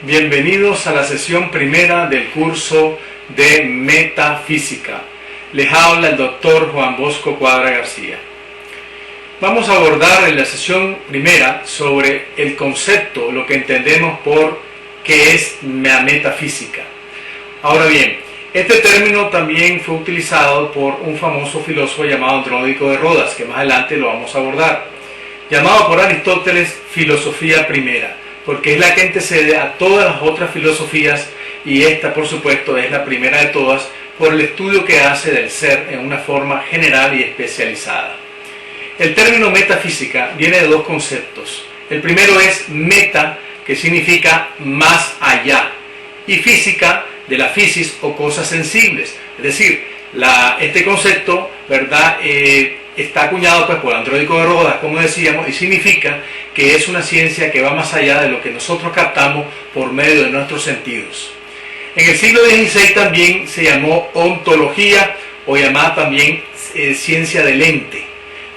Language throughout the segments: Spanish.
Bienvenidos a la sesión primera del curso de Metafísica. Les habla el doctor Juan Bosco Cuadra García. Vamos a abordar en la sesión primera sobre el concepto, lo que entendemos por qué es la metafísica. Ahora bien, este término también fue utilizado por un famoso filósofo llamado Andrónico de Rodas, que más adelante lo vamos a abordar, llamado por Aristóteles filosofía primera, porque es la que antecede a todas las otras filosofías, y esta por supuesto es la primera de todas por el estudio que hace del ser en una forma general y especializada. El término metafísica viene de dos conceptos. El primero es meta, que significa más allá, y física, de la physis o cosas sensibles. Es decir, este concepto, ¿verdad?, está acuñado pues por Andrónico de Rodas, como decíamos, y significa que es una ciencia que va más allá de lo que nosotros captamos por medio de nuestros sentidos. En el siglo XVI también se llamó ontología, o llamada también ciencia del ente.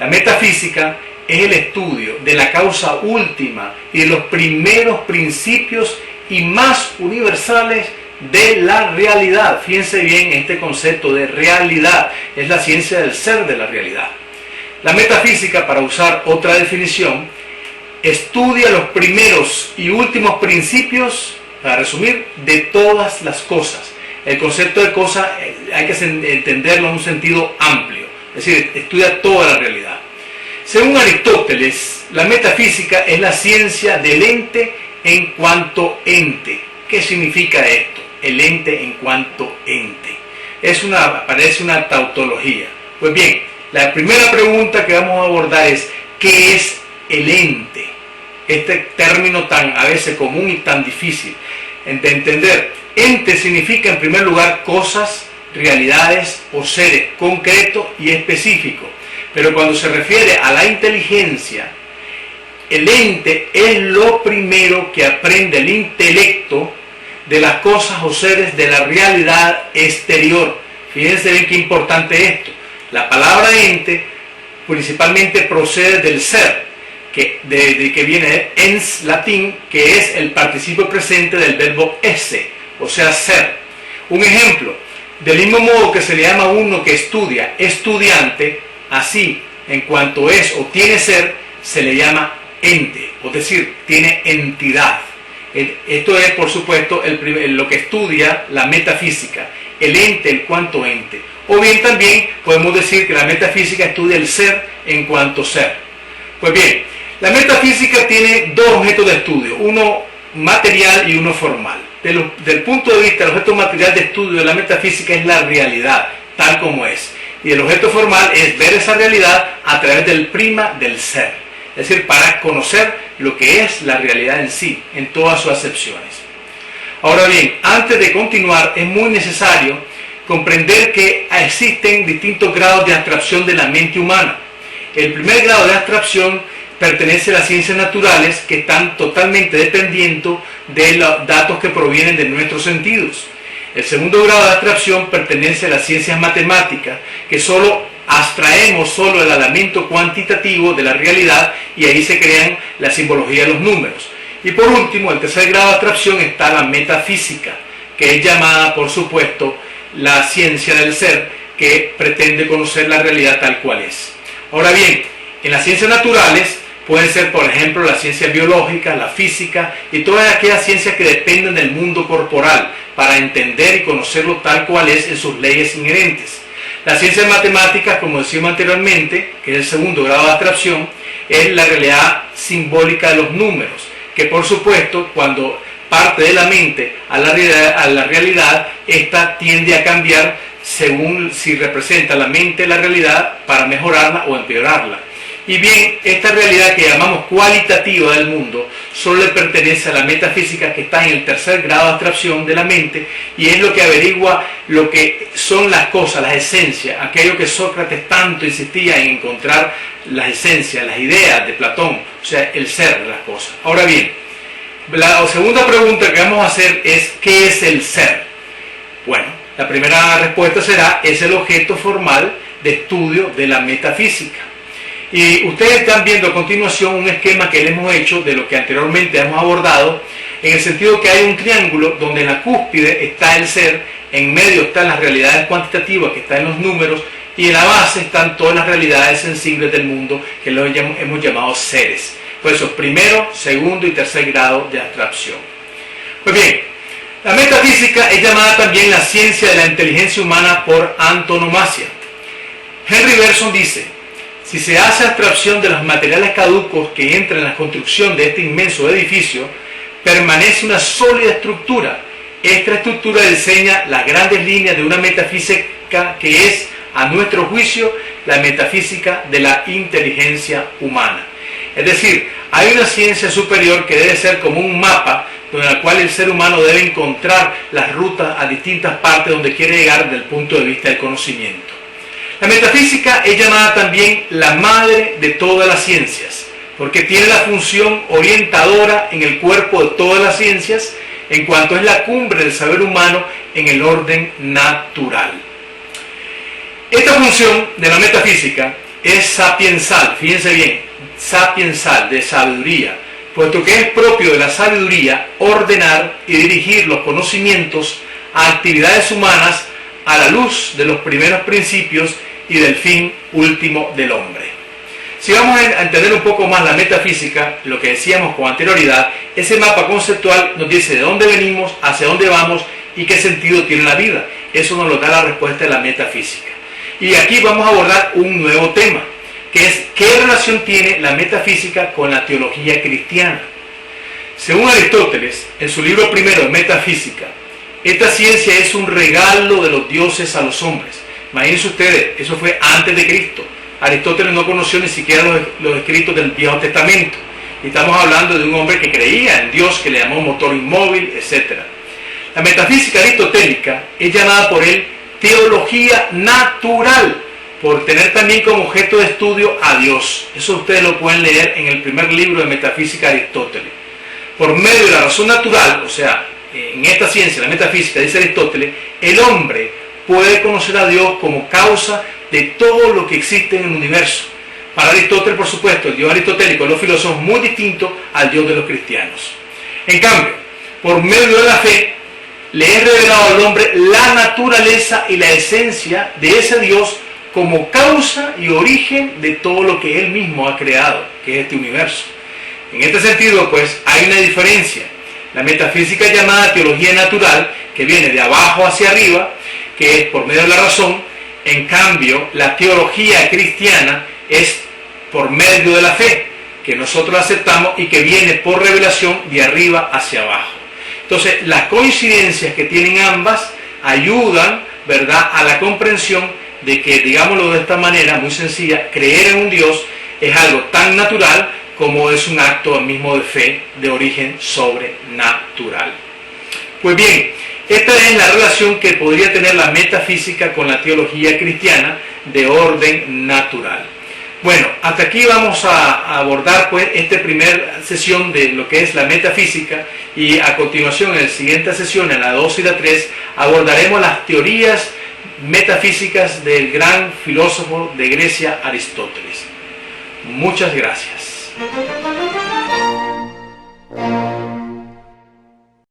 La metafísica es el estudio de la causa última y de los primeros principios y más universales de la realidad. Fíjense bien, este concepto de realidad es la ciencia del ser de la realidad. La metafísica, para usar otra definición, estudia los primeros y últimos principios, para resumir, de todas las cosas. El concepto de cosa hay que entenderlo en un sentido amplio, es decir, estudia toda la realidad. Según Aristóteles, la metafísica es la ciencia del ente en cuanto ente. ¿Qué significa esto? El ente en cuanto ente. Parece una tautología. Pues bien, la primera pregunta que vamos a abordar es: ¿qué es el ente? Este término tan a veces común y tan difícil de entender. Ente significa en primer lugar cosas, realidades o seres concretos y específicos. Pero cuando se refiere a la inteligencia, el ente es lo primero que aprende el intelecto de las cosas o seres de la realidad exterior. Fíjense bien qué importante esto. La palabra ente principalmente procede del ser, que viene de ens latín, que es el participio presente del verbo esse, o sea, ser. Un ejemplo, del mismo modo que se le llama a uno que estudia estudiante, así en cuanto es o tiene ser, se le llama ente, es decir, tiene entidad. Esto es, por supuesto, lo que estudia la metafísica, el ente en cuanto ente. O bien también podemos decir que la metafísica estudia el ser en cuanto ser. Pues bien, la metafísica tiene dos objetos de estudio, uno material y uno formal. Del punto de vista del objeto material de estudio de la metafísica es la realidad, tal como es. Y el objeto formal es ver esa realidad a través del prisma del ser. Es decir, para conocer lo que es la realidad en sí, en todas sus acepciones. Ahora bien, antes de continuar, es muy necesario comprender que existen distintos grados de abstracción de la mente humana. El primer grado de abstracción pertenece a las ciencias naturales, que están totalmente dependiendo de los datos que provienen de nuestros sentidos. El segundo grado de abstracción pertenece a las ciencias matemáticas, que abstraemos solo el elemento cuantitativo de la realidad, y ahí se crean la simbología de los números. Y por último, el tercer grado de abstracción está la metafísica, que es llamada, por supuesto, la ciencia del ser, que pretende conocer la realidad tal cual es. Ahora bien, en las ciencias naturales pueden ser, por ejemplo, la ciencia biológica, la física y todas aquellas ciencias que dependen del mundo corporal para entender y conocerlo tal cual es en sus leyes inherentes. Las ciencias matemáticas, como decimos anteriormente, que es el segundo grado de abstracción, es la realidad simbólica de los números, que por supuesto cuando parte de la mente a la realidad, esta tiende a cambiar según si representa la mente la realidad para mejorarla o empeorarla. Y bien, esta realidad que llamamos cualitativa del mundo solo le pertenece a la metafísica, que está en el tercer grado de abstracción de la mente, y es lo que averigua lo que son las cosas, las esencias, aquello que Sócrates tanto insistía en encontrar, las esencias, las ideas de Platón, o sea, el ser de las cosas. Ahora bien, la segunda pregunta que vamos a hacer es: ¿qué es el ser? Bueno, la primera respuesta será: es el objeto formal de estudio de la metafísica. Y ustedes están viendo a continuación un esquema que les hemos hecho de lo que anteriormente hemos abordado, en el sentido que hay un triángulo donde en la cúspide está el ser, en medio están las realidades cuantitativas que están en los números, y en la base están todas las realidades sensibles del mundo que lo hemos llamado seres. Por eso, primero, segundo y tercer grado de abstracción. Pues bien, la metafísica es llamada también la ciencia de la inteligencia humana por antonomasia. Henry Bergson dice: si se hace abstracción de los materiales caducos que entran en la construcción de este inmenso edificio, permanece una sólida estructura. Esta estructura diseña las grandes líneas de una metafísica que es, a nuestro juicio, la metafísica de la inteligencia humana. Es decir, hay una ciencia superior que debe ser como un mapa en el cual el ser humano debe encontrar las rutas a distintas partes donde quiere llegar desde el punto de vista del conocimiento. La metafísica es llamada también la madre de todas las ciencias, porque tiene la función orientadora en el cuerpo de todas las ciencias, en cuanto es la cumbre del saber humano en el orden natural. Esta función de la metafísica es sapiensal, fíjense bien, sapiensal, de sabiduría, puesto que es propio de la sabiduría ordenar y dirigir los conocimientos a actividades humanas a la luz de los primeros principios y del fin último del hombre. Si vamos a entender un poco más la metafísica, lo que decíamos con anterioridad, ese mapa conceptual nos dice de dónde venimos, hacia dónde vamos y qué sentido tiene la vida. Eso nos lo da la respuesta de la metafísica. Y aquí vamos a abordar un nuevo tema, que es qué relación tiene la metafísica con la teología cristiana. Según Aristóteles, en su libro primero de Metafísica, esta ciencia es un regalo de los dioses a los hombres. Imagínense ustedes, eso fue antes de Cristo. Aristóteles no conoció ni siquiera los escritos del Viejo Testamento. Y estamos hablando de un hombre que creía en Dios, que le llamó motor inmóvil, etc. La metafísica aristotélica es llamada por él teología natural, por tener también como objeto de estudio a Dios. Eso ustedes lo pueden leer en el primer libro de Metafísica de Aristóteles. Por medio de la razón natural, o sea, en esta ciencia, la metafísica, dice Aristóteles, el hombre puede conocer a Dios como causa de todo lo que existe en el universo. Para Aristóteles, por supuesto, el Dios aristotélico de los filósofos es muy distinto al Dios de los cristianos. En cambio, por medio de la fe, le es revelado al hombre la naturaleza y la esencia de ese Dios como causa y origen de todo lo que él mismo ha creado, que es este universo. En este sentido, pues, hay una diferencia. La metafísica es llamada teología natural, que viene de abajo hacia arriba, que es por medio de la razón. En cambio, la teología cristiana es por medio de la fe, que nosotros aceptamos y que viene por revelación de arriba hacia abajo. Entonces, las coincidencias que tienen ambas ayudan, ¿verdad?, a la comprensión de que, digámoslo de esta manera, muy sencilla, creer en un Dios es algo tan natural como es un acto mismo de fe de origen sobrenatural. Pues bien, esta es la relación que podría tener la metafísica con la teología cristiana de orden natural. Bueno, hasta aquí vamos a abordar pues esta primera sesión de lo que es la metafísica, y a continuación en la siguiente sesión, en la 2 y la 3, abordaremos las teorías metafísicas del gran filósofo de Grecia, Aristóteles. Muchas gracias.